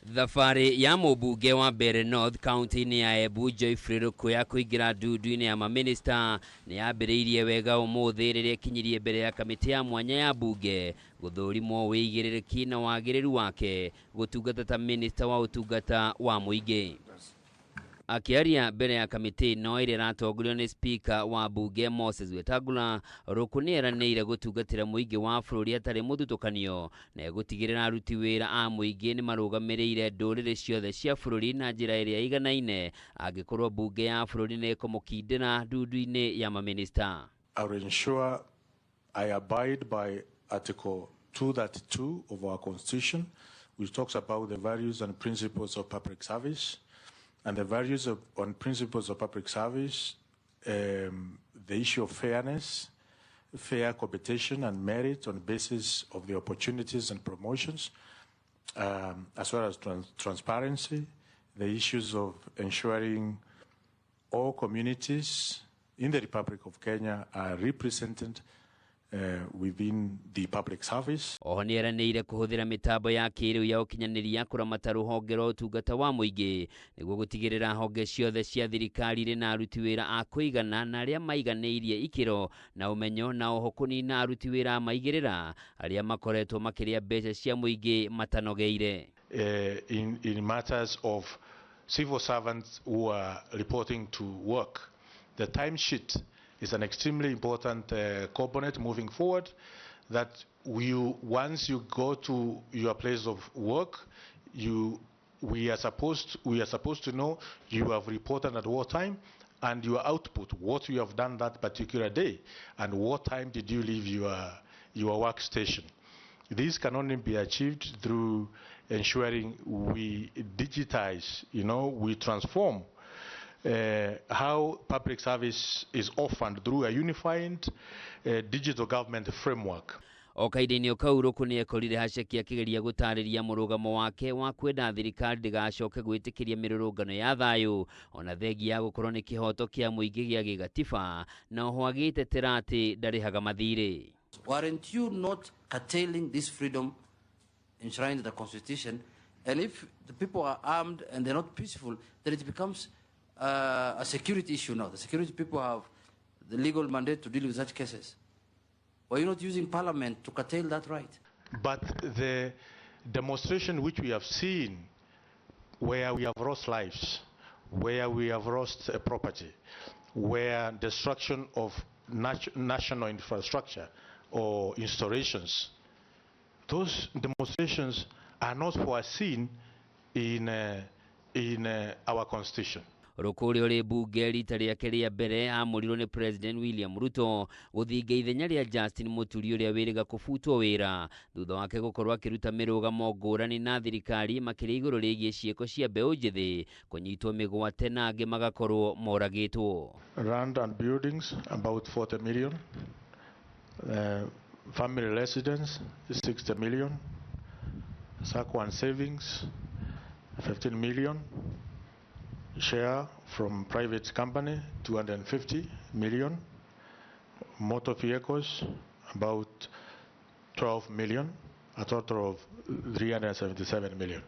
Thabarĩ ya mũmbunge wa Mbeere North County ya Embu Geoffrey Ruku ya kũingĩra ndundu-inĩ ya maminista nĩ yambĩrĩirie wega ũmũthĩ rĩrĩa ikinyirie mbere ya kamĩtĩ ya mwanya ya mbunge gũthũrimwo wĩigĩrĩrĩki na wagĩrĩru wake gũtungata ta minista wa ũtungata wa muingi. Akiaria mbere ya kamĩtĩ ĩno ĩrĩa ĩratongorio nĩ speaker wa mbunge Moses Wetangula, Ruku nĩ eranĩire gũtungatĩra muingi wa bũrũri atarĩ mũthutũkanio na gũtigĩrĩra aruti wĩra a muingi nĩ marũgamĩrĩire ndũrĩrĩ ciothe cia bũrũri na njĩra ĩrĩa iganaine angĩkorwo mbunge ya bũrũri nĩ ĩkũmũkindĩra ndundu-inĩ ya maminista. I will ensure I abide by Article 232 of our Constitution, which talks about the values and principles of public service. And the values on principles of public service, the issue of fairness, fair competition and merit on the basis of the opportunities and promotions, as well as transparency, the issues of ensuring all communities in the Republic of Kenya are represented within the public service. Oho nĩ eranĩire kũhũthĩra mĩtambo ya kĩrĩu ya ũkinyanĩria kũramata rũhonge rwa ũtungata wa muingi nĩguo gũtigĩrĩra honge ciothe cia thirikari irĩ na aruti wĩra a kũigana na arĩa maiganĩirie ikĩro na ũmenyo, na oho kũnina aruti wĩra a maigĩrĩra arĩa makoretwo makĩrĩa mbeca cia muingi matanogeire. In matters of civil servants who are reporting to work, the timesheet is an extremely important component moving forward, that once you go to your place of work, we are supposed to know you have reported at what time and your output, what you have done that particular day, and what time did you leave your workstation. This can only be achieved through ensuring we digitize, we transform how public service is offered through a unified digital government framework. Okaideni kau Ruku nĩ ekorire haceki akĩgeria gũtarĩria mũrũgamo wake wa kwenda thirikari ndĩgacoke gwĩtĩkĩria mĩrũrũngano ya thayũ ona thengia ya gũkorwo nĩ kĩhoto kĩa muingi gĩa gĩgatiba, na oho agĩtetera atĩ ndarĩhaga mathirĩ. Weren't you not curtailing this freedom enshrined in the Constitution? And if the people are armed and they're not peaceful, then it becomes a security issue now. The security people have the legal mandate to deal with such cases. Why are you not using parliament to curtail that right? But the demonstration which we have seen, where we have lost lives, where we have lost property, where destruction of national infrastructure or installations, those demonstrations are not foreseen in our Constitution. Ruku ũrĩa mbunge rita rĩake rĩa mbere amũrirwo nĩ President William Ruto gũthinga ithenya rĩa Justin Mũturi ũrĩa wĩrĩga kũbutwo wĩra thutha wake gũkorwo akĩruta mĩrũgamo ngũrani na thirikari makĩria igũrũ rĩgiĩ ciĩko cia mbeũ njĩthĩ kũnyitwo mĩgwate na angĩ magakorwo moragĩtwo. Land and buildings about 40 million, family residence 60 million, SACCO and savings 15 million. Share from private company 250 million, motor vehicles about 12 million, a total of 377 million.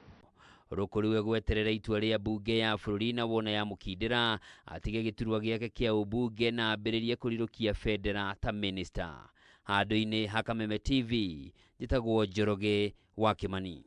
Ruku rĩu gweterera itua rĩa mbunge ya bũrũri na wona ya mũkindĩra atige gĩturwa gĩake kĩa ũmbunge na ambĩrĩrie kũrirũkia federa ta minister. Handũ-inĩ ha Kameme TV, njĩtagwo Njoroge wa Kimani.